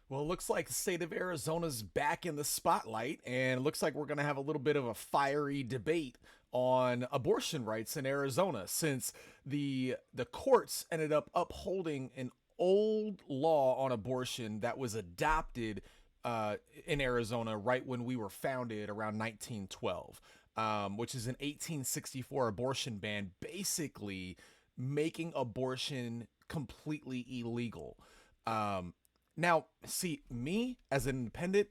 Well, it looks like the state of Arizona's back in the spotlight, and it looks like we're going to have a little bit of a fiery debate on abortion rights in Arizona, since the courts ended up upholding an old law on abortion that was adopted in Arizona right when we were founded around 1912, which is an 1864 abortion ban, basically making abortion completely illegal. Now, see, me as an independent,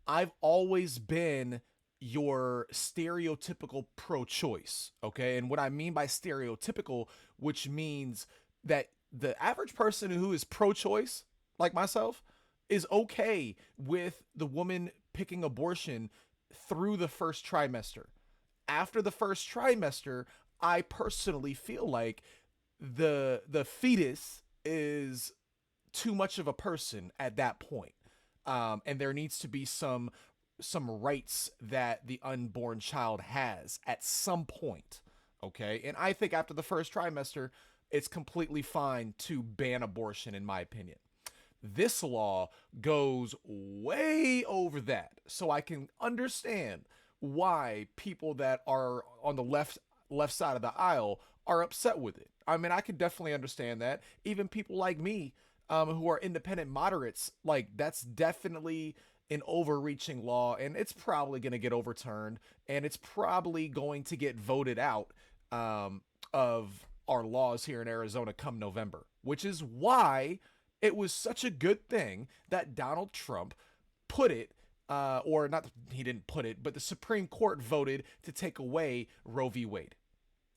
I've always been your stereotypical pro choice, okay? And what I mean by stereotypical, which means that the average person who is pro choice, like myself, is okay with the woman picking abortion through the first trimester. After the first trimester, I personally feel like the fetus is too much of a person at that point. And there needs to be some rights that the unborn child has at some point. Okay, and I think after the first trimester, it's completely fine to ban abortion, in my opinion. This law goes way over that, so I can understand why people that are on the left side of the aisle are upset with it. I mean, I could definitely understand that. Even people like me, who are independent moderates, like that's definitely an overreaching law, and it's probably going to get overturned, and it's probably going to get voted out of our laws here in Arizona come November, which is why it was such a good thing that Donald Trump put it, or not, he didn't put it, but the Supreme Court voted to take away Roe v. Wade.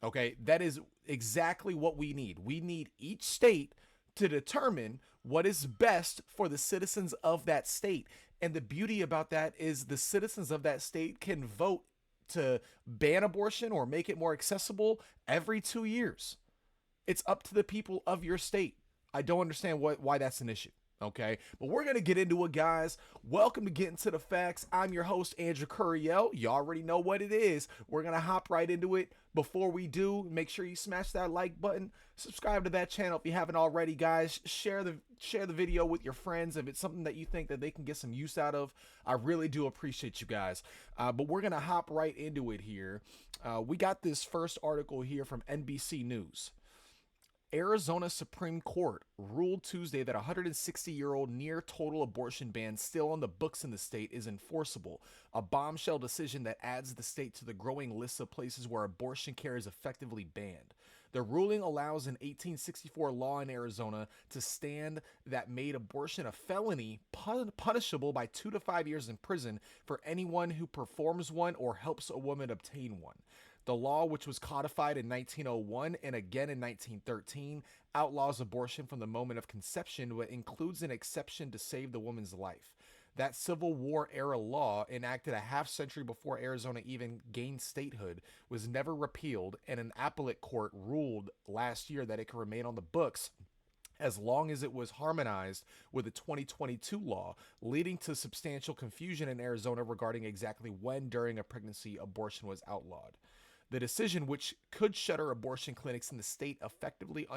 Okay, that is exactly what we need. We need each state to determine what is best for the citizens of that state. And the beauty about that is the citizens of that state can vote to ban abortion or make it more accessible every 2 years. It's up to the people of your state. I don't understand why that's an issue. Okay, but we're gonna get into it, guys. Welcome to Getting to the Facts. I'm your host, Andrew Curiel. You already know what it is. We're gonna hop right into it. Before we do, make sure you smash that like button. Subscribe to that channel if you haven't already, guys. Share the video with your friends if it's something that you think that they can get some use out of. I really do appreciate you guys. But we're gonna hop right into it here. We got this first article here from NBC News. Arizona Supreme Court ruled Tuesday that a 160-year-old near total abortion ban still on the books in the state is enforceable, a bombshell decision that adds the state to the growing list of places where abortion care is effectively banned. The ruling allows an 1864 law in Arizona to stand that made abortion a felony punishable by 2 to 5 years in prison for anyone who performs one or helps a woman obtain one. The law, which was codified in 1901 and again in 1913, outlaws abortion from the moment of conception, but includes an exception to save the woman's life. That Civil War era law, enacted a half century before Arizona even gained statehood, was never repealed, and an appellate court ruled last year that it could remain on the books as long as it was harmonized with the 2022 law, leading to substantial confusion in Arizona regarding exactly when during a pregnancy abortion was outlawed. The decision, which could shutter abortion clinics in the state, effectively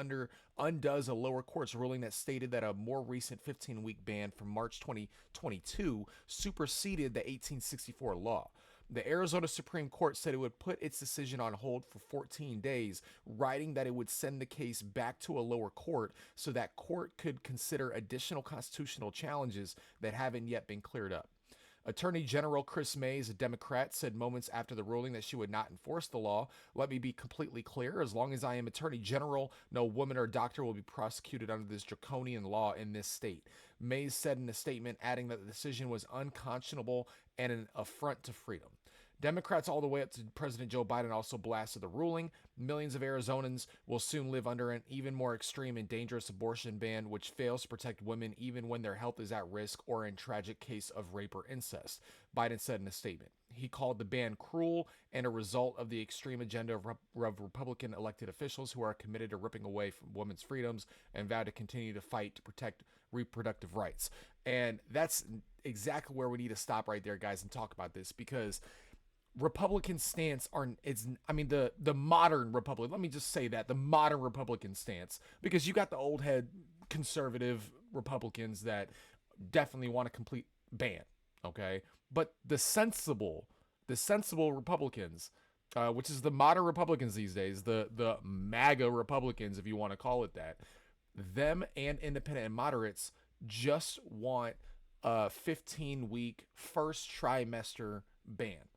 undoes a lower court's ruling that stated that a more recent 15-week ban from March 2022 superseded the 1864 law. The Arizona Supreme Court said it would put its decision on hold for 14 days, writing that it would send the case back to a lower court so that court could consider additional constitutional challenges that haven't yet been cleared up. Attorney General Chris Mays, a Democrat, said moments after the ruling that she would not enforce the law. "Let me be completely clear. As long as I am Attorney General, no woman or doctor will be prosecuted under this draconian law in this state." Mays said in a statement, adding that the decision was unconscionable and an affront to freedom. Democrats all the way up to President Joe Biden also blasted the ruling. Millions of Arizonans will soon live under an even more extreme and dangerous abortion ban, which fails to protect women even when their health is at risk or in tragic case of rape or incest, Biden said in a statement. He called the ban cruel and a result of the extreme agenda of Republican elected officials who are committed to ripping away from women's freedoms and vow to continue to fight to protect reproductive rights. And that's exactly where we need to stop right there, guys, and talk about this, because Republican stance the modern Republican, let me just say that, the modern Republican stance, because you got the old head conservative Republicans that definitely want a complete ban. Okay, but the sensible Republicans, which is the modern Republicans these days, the MAGA Republicans, if you want to call it that, them and independent and moderates just want a 15-week first trimester ban.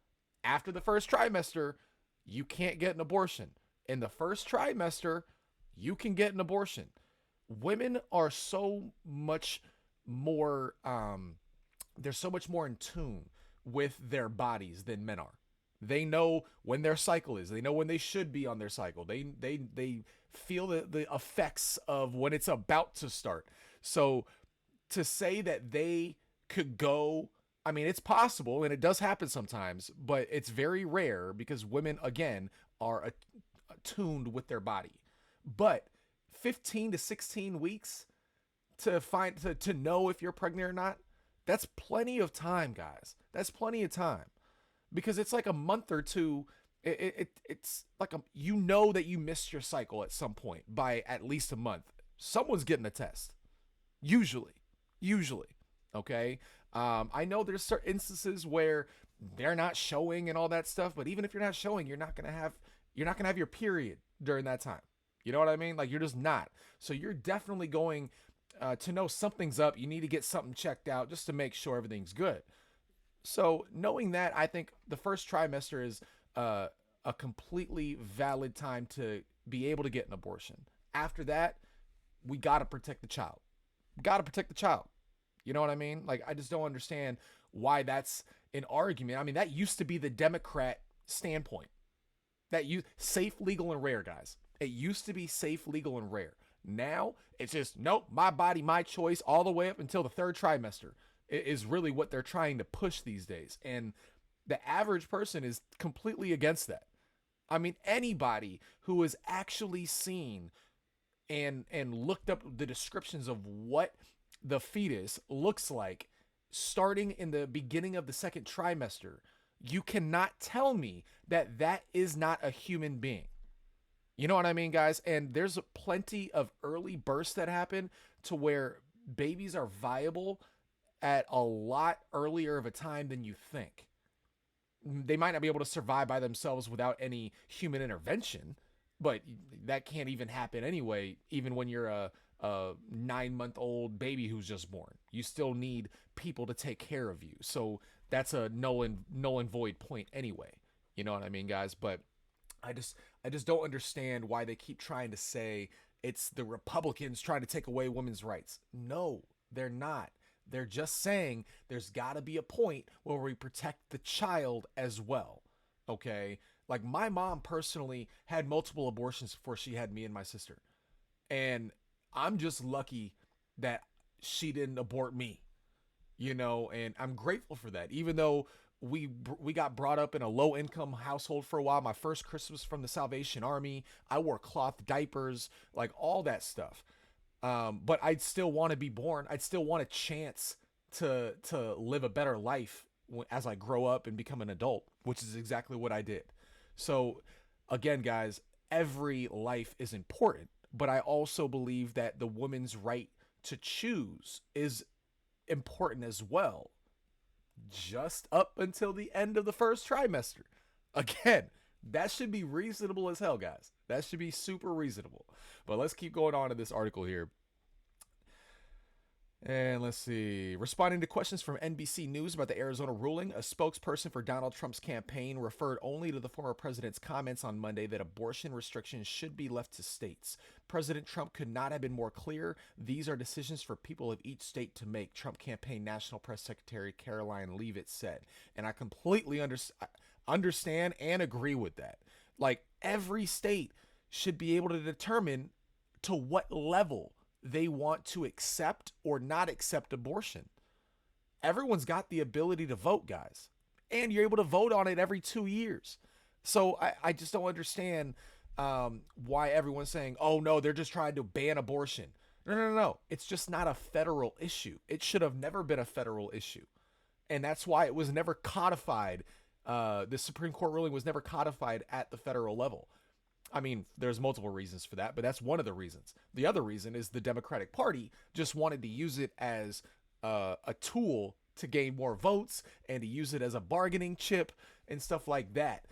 After the first trimester, you can't get an abortion. In the first trimester, you can get an abortion. Women are so much more they're so much more in tune with their bodies than men are. They know when their cycle is. They know when they should be on their cycle. They feel the effects of when it's about to start. So to say that they could go, I mean, it's possible and it does happen sometimes, but it's very rare because women, again, are attuned with their body. But 15 to 16 weeks to know if you're pregnant or not, that's plenty of time, guys. That's plenty of time because it's like a month or two. It's like you know that you missed your cycle at some point by at least a month. Someone's getting a test, usually. Okay. I know there's certain instances where they're not showing and all that stuff, but even if you're not showing, you're not gonna have your period during that time. You know what I mean? Like you're just not. So you're definitely going to know something's up. You need to get something checked out just to make sure everything's good. So knowing that, I think the first trimester is a completely valid time to be able to get an abortion. After that, we got to protect the child. Got to protect the child. You know what I mean? Like, I just don't understand why that's an argument. I mean, that used to be the Democrat standpoint. Safe, legal, and rare, guys. It used to be safe, legal, and rare. Now it's just nope, my body, my choice, all the way up until the third trimester is really what they're trying to push these days. And the average person is completely against that. I mean, anybody who has actually seen and looked up the descriptions of what the fetus looks like starting in the beginning of the second trimester, you cannot tell me that that is not a human being. You know what I mean, guys? And there's plenty of early births that happen to where babies are viable at a lot earlier of a time than you think. They might not be able to survive by themselves without any human intervention, but that can't even happen anyway, even when you're a 9-month-old baby who's just born. You still need people to take care of you. So that's a null and void point anyway. You know what I mean, guys? But I just don't understand why they keep trying to say it's the Republicans trying to take away women's rights. No, they're not. They're just saying there's got to be a point where we protect the child as well. Okay? Like my mom personally had multiple abortions before she had me and my sister. And I'm just lucky that she didn't abort me. You know, and I'm grateful for that. Even though we got brought up in a low income household for a while. My first Christmas from the Salvation Army. I wore cloth diapers, like all that stuff. But I'd still want to be born. I'd still want a chance to live a better life as I grow up and become an adult, which is exactly what I did. So again, guys, every life is important, but I also believe that the woman's right to choose is important as well. Just up until the end of the first trimester. Again, that should be reasonable as hell, guys. That should be super reasonable. But let's keep going on to this article here. And let's see. Responding to questions from NBC News about the Arizona ruling, a spokesperson for Donald Trump's campaign referred only to the former president's comments on Monday that abortion restrictions should be left to states. President Trump could not have been more clear. These are decisions for people of each state to make, Trump campaign National Press Secretary Caroline Leavitt said. And I completely understand and agree with that. Like, every state should be able to determine to what level they want to accept or not accept abortion. Everyone's got the ability to vote, guys. And you're able to vote on it every 2 years. So I just don't understand why everyone's saying, oh, no, they're just trying to ban abortion. No. It's just not a federal issue. It should have never been a federal issue. And that's why it was never codified. The Supreme Court ruling was never codified at the federal level. I mean, there's multiple reasons for that, but that's one of the reasons. The other reason is the Democratic Party just wanted to use it as a tool to gain more votes and to use it as a bargaining chip and stuff like that.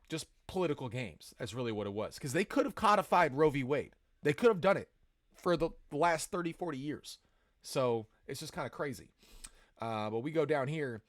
Just political games. That's really what it was. Because they could have codified Roe v. Wade. They could have done it for the last 30, 40 years. So it's just kind of crazy. But we go down here.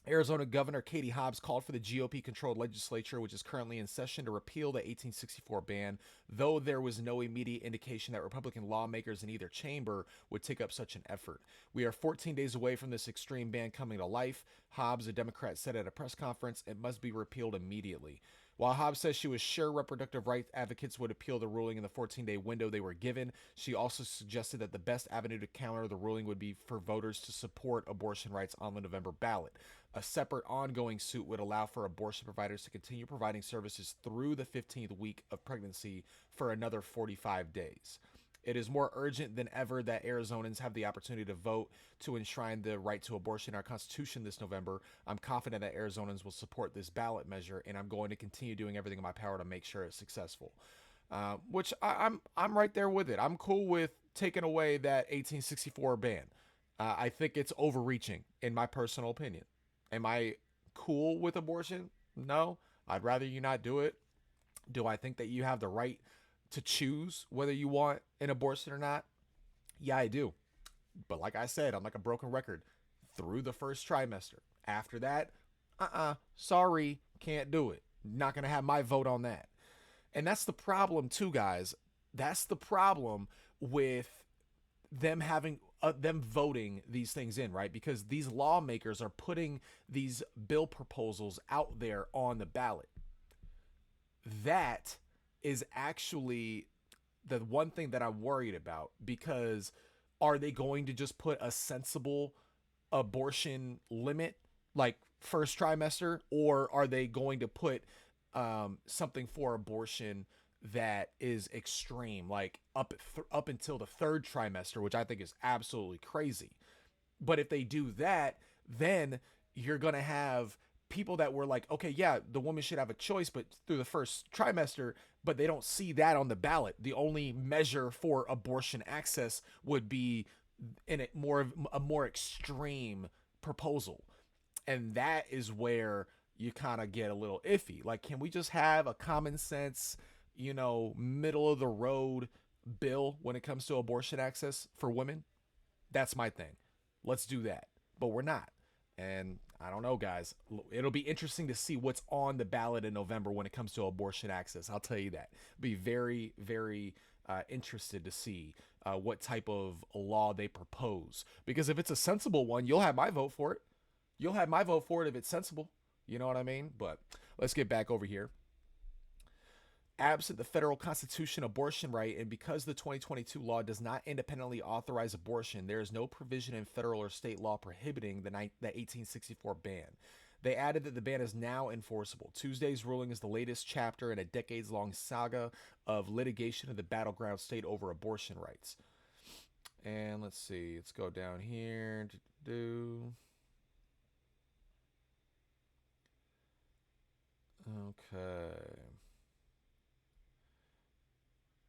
Arizona Governor Katie Hobbs called for the GOP-controlled legislature, which is currently in session, to repeal the 1864 ban, though there was no immediate indication that Republican lawmakers in either chamber would take up such an effort. We are 14 days away from this extreme ban coming to life, Hobbs, a Democrat, said at a press conference. It must be repealed immediately. While Hobbs says she was sure reproductive rights advocates would appeal the ruling in the 14-day window they were given, she also suggested that the best avenue to counter the ruling would be for voters to support abortion rights on the November ballot. A separate ongoing suit would allow for abortion providers to continue providing services through the 15th week of pregnancy for another 45 days. It is more urgent than ever that Arizonans have the opportunity to vote to enshrine the right to abortion in our Constitution this November. I'm confident that Arizonans will support this ballot measure, and I'm going to continue doing everything in my power to make sure it's successful. Which I'm right there with it. I'm cool with taking away that 1864 ban. I think it's overreaching, in my personal opinion. Am I cool with abortion? No. I'd rather you not do it. Do I think that you have the right to choose whether you want an abortion or not? Yeah, I do. But like I said, I'm like a broken record through the first trimester. After that, sorry, can't do it. Not going to have my vote on that. And that's the problem too, guys. That's the problem with them voting these things in, right? Because these lawmakers are putting these bill proposals out there on the ballot. That is actually the one thing that I'm worried about, because are they going to just put a sensible abortion limit like first trimester, or are they going to put something for abortion that is extreme, like up until the third trimester, which I think is absolutely crazy. But if they do that, then you're going to have people that were like, okay, yeah, the woman should have a choice, but through the first trimester, but they don't see that on the ballot. The only measure for abortion access would be in a more extreme proposal. And that is where you kind of get a little iffy. Like, can we just have a common sense, middle of the road bill when it comes to abortion access for women? That's my thing. Let's do that. But we're not. And I don't know, guys. It'll be interesting to see what's on the ballot in November when it comes to abortion access. I'll tell you that. Be very, very interested to see what type of law they propose. Because if it's a sensible one, you'll have my vote for it. You'll have my vote for it if it's sensible. You know what I mean? But let's get back over here. Absent the federal constitution abortion right, and because the 2022 law does not independently authorize abortion, there is no provision in federal or state law prohibiting the 1864 ban. They added that the ban is now enforceable. Tuesday's ruling is the latest chapter in a decades-long saga of litigation in the battleground state over abortion rights. And let's see. Let's go down here. Okay.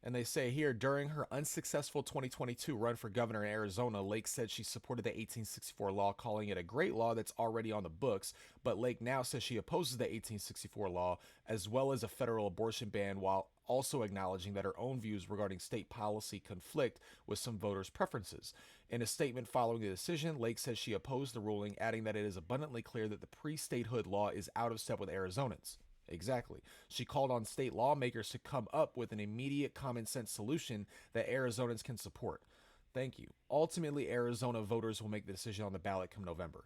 And they say here, during her unsuccessful 2022 run for governor in Arizona, Lake said she supported the 1864 law, calling it a great law that's already on the books. But Lake now says she opposes the 1864 law, as well as a federal abortion ban, while also acknowledging that her own views regarding state policy conflict with some voters' preferences. In a statement following the decision, Lake says she opposed the ruling, adding that it is abundantly clear that the pre-statehood law is out of step with Arizonans. Exactly. She called on state lawmakers to come up with an immediate common sense solution that Arizonans can support. Thank you. Ultimately, Arizona voters will make the decision on the ballot come November.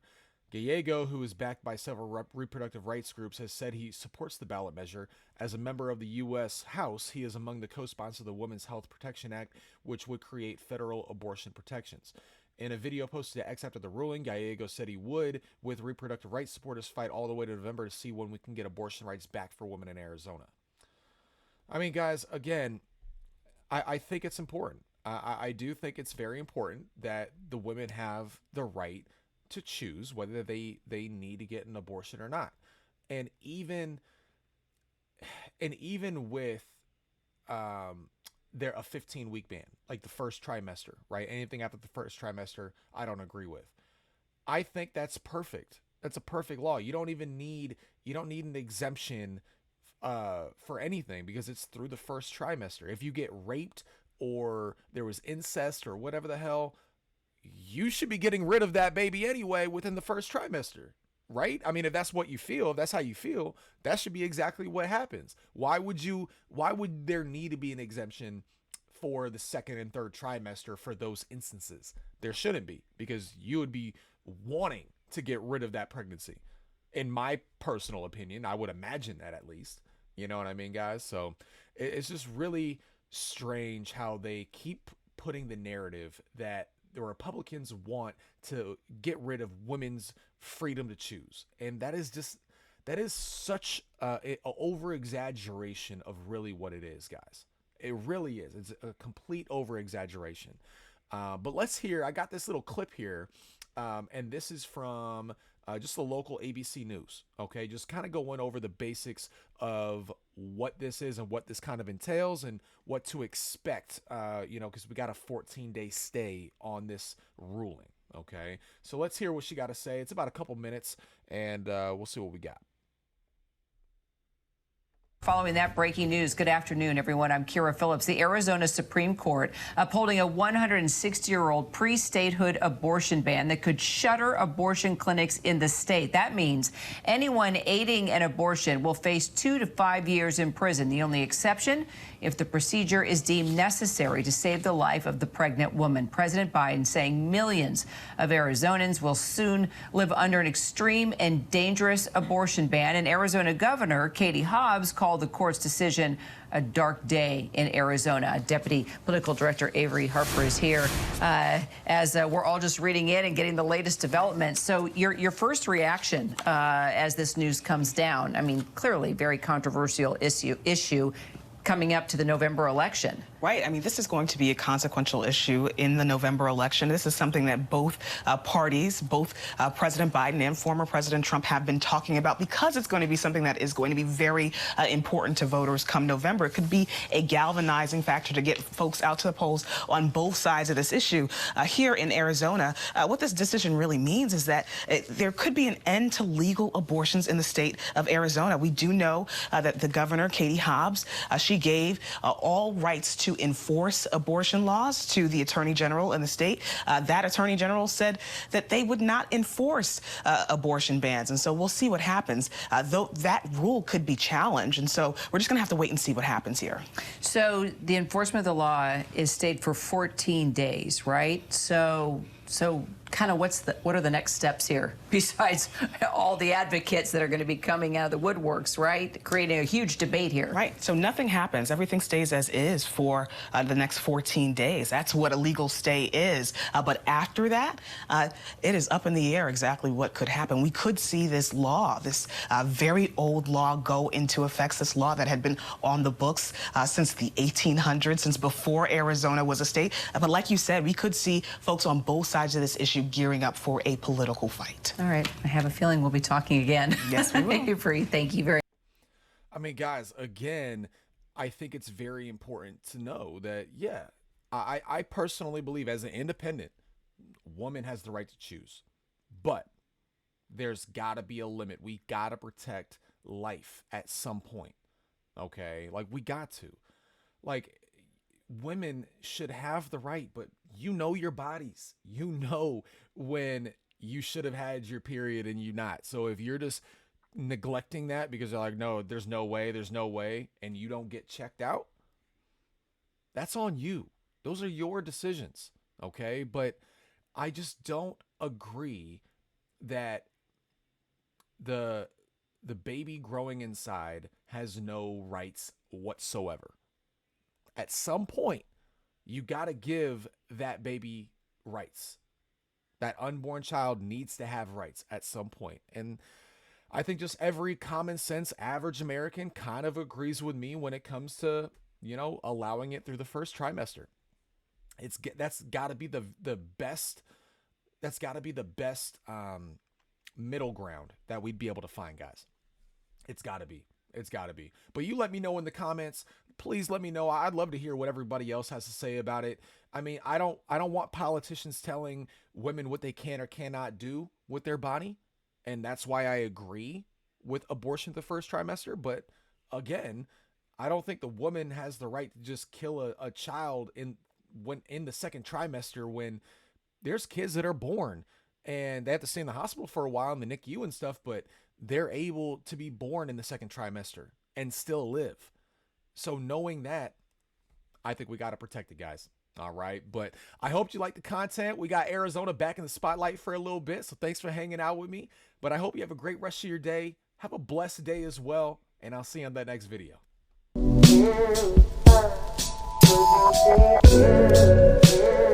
Gallego, who is backed by several reproductive rights groups, has said he supports the ballot measure. As a member of the U.S. House, he is among the co-sponsors of the Women's Health Protection Act, which would create federal abortion protections. In a video posted to X after the ruling, Gallego said he would, with reproductive rights supporters, fight all the way to November to see when we can get abortion rights back for women in Arizona. I mean, guys, again, I think it's important. I do think it's very important that the women have the right to choose whether they need to get an abortion or not. And even with they're a 15-week ban, like the first trimester, right? Anything after the first trimester, I don't agree with. I think that's perfect. That's a perfect law. You don't need an exemption for anything because it's through the first trimester. If you get raped or there was incest or whatever the hell, you should be getting rid of that baby anyway within the first trimester, right? I mean, if that's what you feel, if that's how you feel, that should be exactly what happens. Why would there need to be an exemption for the second and third trimester for those instances? There shouldn't be, because you would be wanting to get rid of that pregnancy. In my personal opinion, I would imagine that, at least. You know what I mean, guys? So it's just really strange how they keep putting the narrative that the Republicans want to get rid of women's freedom to choose. And that is such a over exaggeration of really what it is, guys. It really is. It's a complete over exaggeration. But let's hear, I got this little clip here. And this is from just the local ABC News. Okay, just kind of going over the basics of what this is and what this kind of entails and what to expect, because we got a 14-day stay on this ruling. Okay, so let's hear what she got to say. It's about a couple minutes, and we'll see what we got. Following that breaking news, good afternoon, everyone. I'm Kira Phillips. The Arizona Supreme Court upholding a 160-year-old pre-statehood abortion ban that could shutter abortion clinics in the state. That means anyone aiding an abortion will face 2 to 5 years in prison. The only exception, if the procedure is deemed necessary to save the life of the pregnant woman. President Biden saying millions of Arizonans will soon live under an extreme and dangerous abortion ban. And Arizona Governor Katie Hobbs called the court's decision a dark day in Arizona. Deputy Political Director Avery Harper is here as we're all just reading it and getting the latest developments. So your first reaction as this news comes down, I mean, clearly very controversial issue coming up to the November election. Right. I mean, this is going to be a consequential issue in the November election. This is something that both parties, both President Biden and former President Trump have been talking about, because it's going to be something that is going to be very important to voters come November. It could be a galvanizing factor to get folks out to the polls on both sides of this issue. Here in Arizona, what this decision really means is that there could be an end to legal abortions in the state of Arizona. We do know that the governor, Katie Hobbs, she gave all rights to enforce abortion laws to the attorney general in the state. That attorney general said that they would not enforce abortion bans. And so we'll see what happens. Though that rule could be challenged. And so we're just going to have to wait and see what happens here. So the enforcement of the law is stayed for 14 days, right? So kind of what are the next steps here besides all the advocates that are going to be coming out of the woodworks, right? Creating a huge debate here. Right. So nothing happens. Everything stays as is for the next 14 days. That's what a legal stay is. But after that, it is up in the air exactly what could happen. We could see this law, this very old law, go into effect. This law that had been on the books since the 1800s, since before Arizona was a state. But like you said, we could see folks on both sides of this issue gearing up for a political fight. All right. I have a feeling we'll be talking again. Yes, we will. Avery, thank you very much. I mean, guys, again, I think it's very important to know that, yeah, I personally believe as an independent, woman has the right to choose. But there's got to be a limit. We got to protect life at some point. Okay? Like, we got to. Like, women should have the right, but you know your bodies. You know when you should have had your period and you not. So if you're just neglecting that because you're like, no, there's no way, and you don't get checked out, that's on you. Those are your decisions, okay? But I just don't agree that the baby growing inside has no rights whatsoever. At some point, you got to give that baby rights. That unborn child needs to have rights at some point. And I think just every common sense average American kind of agrees with me when it comes to, allowing it through the first trimester. That's got to be the best. That's got to be the best middle ground that we'd be able to find, guys. It's got to be. It's got to be. But you let me know in the comments. Please let me know. I'd love to hear what everybody else has to say about it. I mean, I don't want politicians telling women what they can or cannot do with their body. And that's why I agree with abortion the first trimester. But again, I don't think the woman has the right to just kill a child in the second trimester when there's kids that are born and they have to stay in the hospital for a while in the NICU and stuff, but they're able to be born in the second trimester and still live. So knowing that, I think we got to protect it, guys. All right. But I hope you like the content. We got Arizona back in the spotlight for a little bit. So thanks for hanging out with me. But I hope you have a great rest of your day. Have a blessed day as well. And I'll see you on that next video. Yeah.